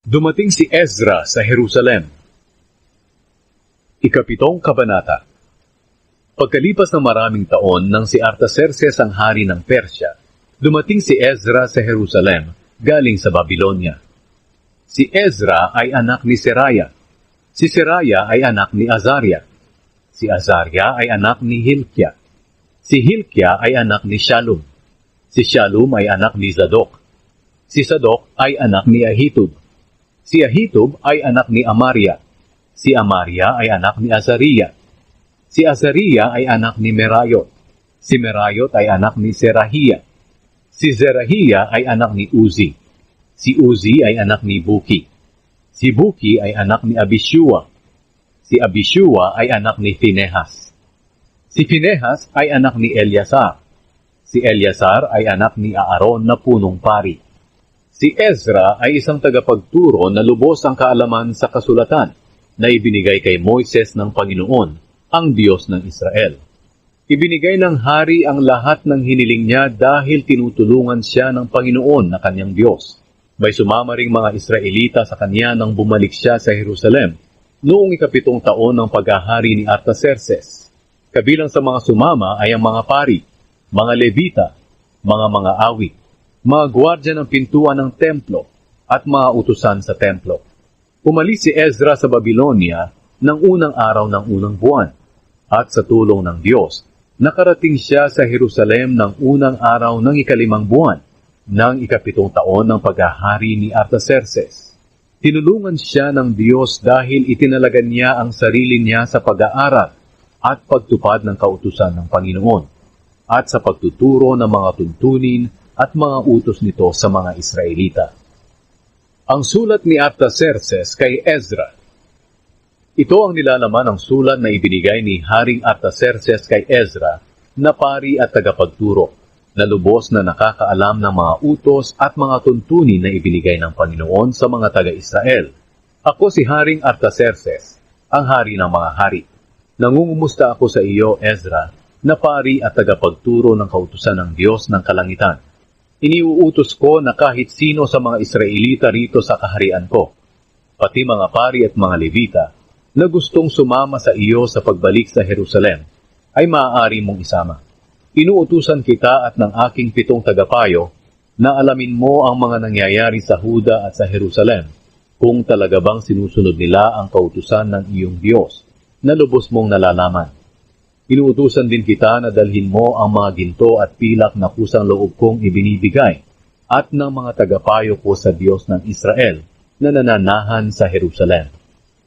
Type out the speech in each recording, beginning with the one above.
Dumating si Ezra sa Jerusalem. Ikapitong kabanata. Pagkalipas ng maraming taon nang si Artaxerxes ang hari ng Persya, dumating si Ezra sa Jerusalem galing sa Babylonia. Si Ezra ay anak ni Seraya. Si Seraya ay anak ni Azaria. Si Azaria ay anak ni Hilkia. Si Hilkia ay anak ni Shallum. Si Shallum ay anak ni Zadok. Si Zadok ay anak ni Ahitub. Si Ahitub ay anak ni Amaria. Si Amaria ay anak ni Azariah. Si Azariah ay anak ni Merayot. Si Merayot ay anak ni Zerahia. Si Zerahia ay anak ni Uzi. Si Uzi ay anak ni Buki. Si Buki ay anak ni Abishua. Si Abishua ay anak ni Finehas. Si Finehas ay anak ni Eleazar. Si Eleazar ay anak ni Aaron na punong pari. Si Ezra ay isang tagapagturo na lubos ang kaalaman sa kasulatan na ibinigay kay Moises ng Panginoon, ang Diyos ng Israel. Ibinigay ng hari ang lahat ng hiniling niya dahil tinutulungan siya ng Panginoon na kanyang Diyos. May sumama ring mga Israelita sa kanya nang bumalik siya sa Jerusalem noong 7 taon ng paghahari ni Artaxerxes. Kabilang sa mga sumama ay ang mga pari, mga Levita, mga awit, mga gwardya ng pintuan ng templo, at mga utusan sa templo. Umalis si Ezra sa Babylonia ng unang araw ng unang buwan, at sa tulong ng Diyos, nakarating siya sa Jerusalem ng unang araw ng 5 buwan, ng 7 taon ng paghahari ni Artaxerxes. Tinulungan siya ng Diyos dahil itinalagan niya ang sarili niya sa pag-aaral at pagtupad ng kautusan ng Panginoon, at sa pagtuturo ng mga tuntunin at mga utos nito sa mga Israelita. Ang sulat ni Artaxerxes kay Ezra. Ito ang nilalaman ng sulat na ibinigay ni Haring Artaxerxes kay Ezra na pari at tagapagturo, na lubos na nakakaalam ng mga utos at mga tuntunin na ibinigay ng Panginoon sa mga taga-Israel. Ako si Haring Artaxerxes, ang hari ng mga hari. Nangungumusta ako sa iyo, Ezra, na pari at tagapagturo ng kautusan ng Diyos ng kalangitan. Iniuutos ko na kahit sino sa mga Israelita rito sa kaharian ko, pati mga pari at mga Levita, na gustong sumama sa iyo sa pagbalik sa Jerusalem, ay maaari mong isama. Inuutusan kita at ng aking 7 tagapayo na alamin mo ang mga nangyayari sa Huda at sa Jerusalem, kung talaga bang sinusunod nila ang kautusan ng iyong Diyos, na lubos mong nalalaman. Inuutusan din kita na dalhin mo ang mga ginto at pilak na kusang loob kong ibinibigay at ng mga tagapayo ko sa Diyos ng Israel na nananahan sa Jerusalem.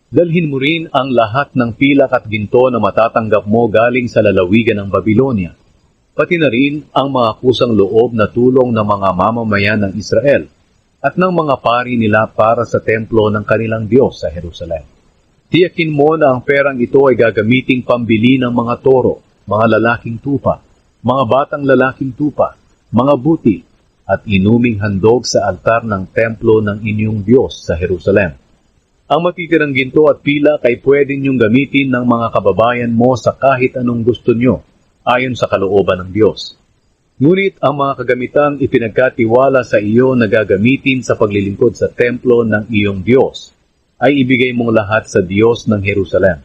Dalhin mo rin ang lahat ng pilak at ginto na matatanggap mo galing sa lalawigan ng Babylonia, pati na rin ang mga kusang loob na tulong ng mga mamamayan ng Israel at ng mga pari nila para sa templo ng kanilang Diyos sa Jerusalem. Tiyakin mo na ang perang ito ay gagamiting pambili ng mga toro, mga lalaking tupa, mga batang lalaking tupa, mga buti, at inuming handog sa altar ng templo ng inyong Diyos sa Jerusalem. Ang matitirang ginto at pilak ay pwede niyong gamitin ng mga kababayan mo sa kahit anong gusto niyo, ayon sa kalooban ng Diyos. Ngunit ang mga kagamitang ipinagkatiwala sa iyo na gagamitin sa paglilingkod sa templo ng iyong Diyos, ay ibigay mong lahat sa Diyos ng Jerusalem.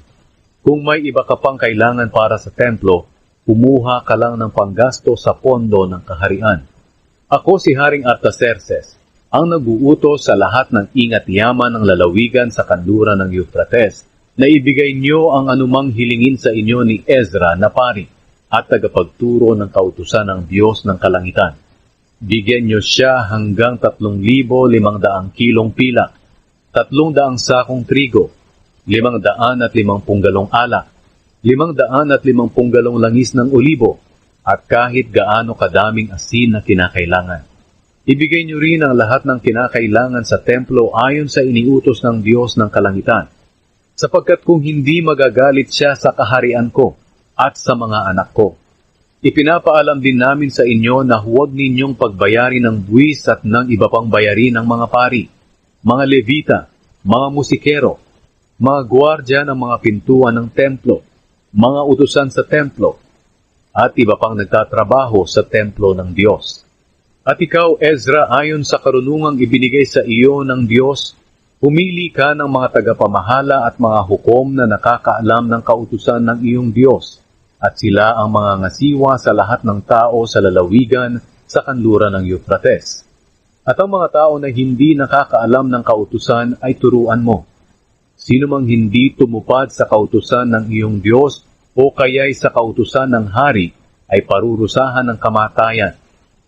Kung may iba ka pang kailangan para sa templo, kumuha ka lang ng panggasto sa pondo ng kaharian. Ako si Haring Artaxerxes, ang nag-uutos sa lahat ng ingat yaman ng lalawigan sa kanluran ng Euphrates, na ibigay niyo ang anumang hilingin sa inyo ni Ezra na pari at tagapagturo ng kautusan ng Diyos ng kalangitan. Bigyan niyo siya hanggang 3,500 kilong pilak, 300 sakong trigo, 550 galong alak, 550 galong langis ng olibo, at kahit gaano kadaming asin na kinakailangan. Ibigay niyo rin ang lahat ng kinakailangan sa templo ayon sa iniutos ng Diyos ng kalangitan, sapagkat kung hindi magagalit siya sa kaharian ko at sa mga anak ko. Ipinapaalam din namin sa inyo na huwag ninyong pagbayarin ng buwis at ng iba pang bayarin ng mga pari, mga Levita, mga musikero, mga gwardya ng mga pintuan ng templo, mga utusan sa templo, at iba pang nagtatrabaho sa templo ng Diyos. At ikaw, Ezra, ayon sa karunungang ibinigay sa iyo ng Diyos, Pumili ka ng mga tagapamahala at mga hukom na nakakaalam ng kautusan ng iyong Diyos, at sila ang mga ngasiwa sa lahat ng tao sa lalawigan sa kanluran ng Euphrates. At ang mga tao na hindi nakakaalam ng kautusan ay turuan mo. Sino mang hindi tumupad sa kautusan ng iyong Diyos o kaya'y sa kautusan ng hari ay parurusahan ng kamatayan,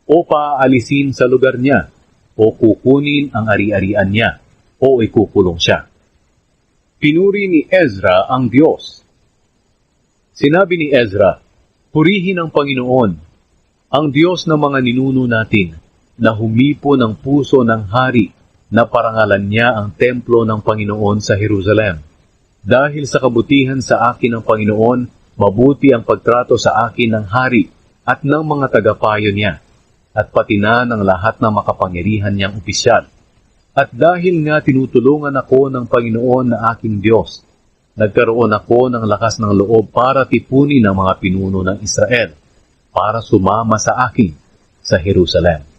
o paaalisin sa lugar niya, o kukunin ang ari-arian niya, o ikukulong siya. Pinuri ni Ezra ang Diyos. Sinabi ni Ezra, "Purihin ang Panginoon, ang Diyos ng mga ninuno natin, na humipo ng puso ng hari, na parangalan niya ang templo ng Panginoon sa Jerusalem. Dahil sa kabutihan sa akin ng Panginoon, mabuti ang pagtrato sa akin ng hari at ng mga tagapayo niya, at pati na ng lahat ng makapangyarihan niyang opisyal. At dahil nga tinutulungan ako ng Panginoon na aking Diyos, nagkaroon ako ng lakas ng loob para tipunin ang mga pinuno ng Israel, para sumama sa akin sa Jerusalem."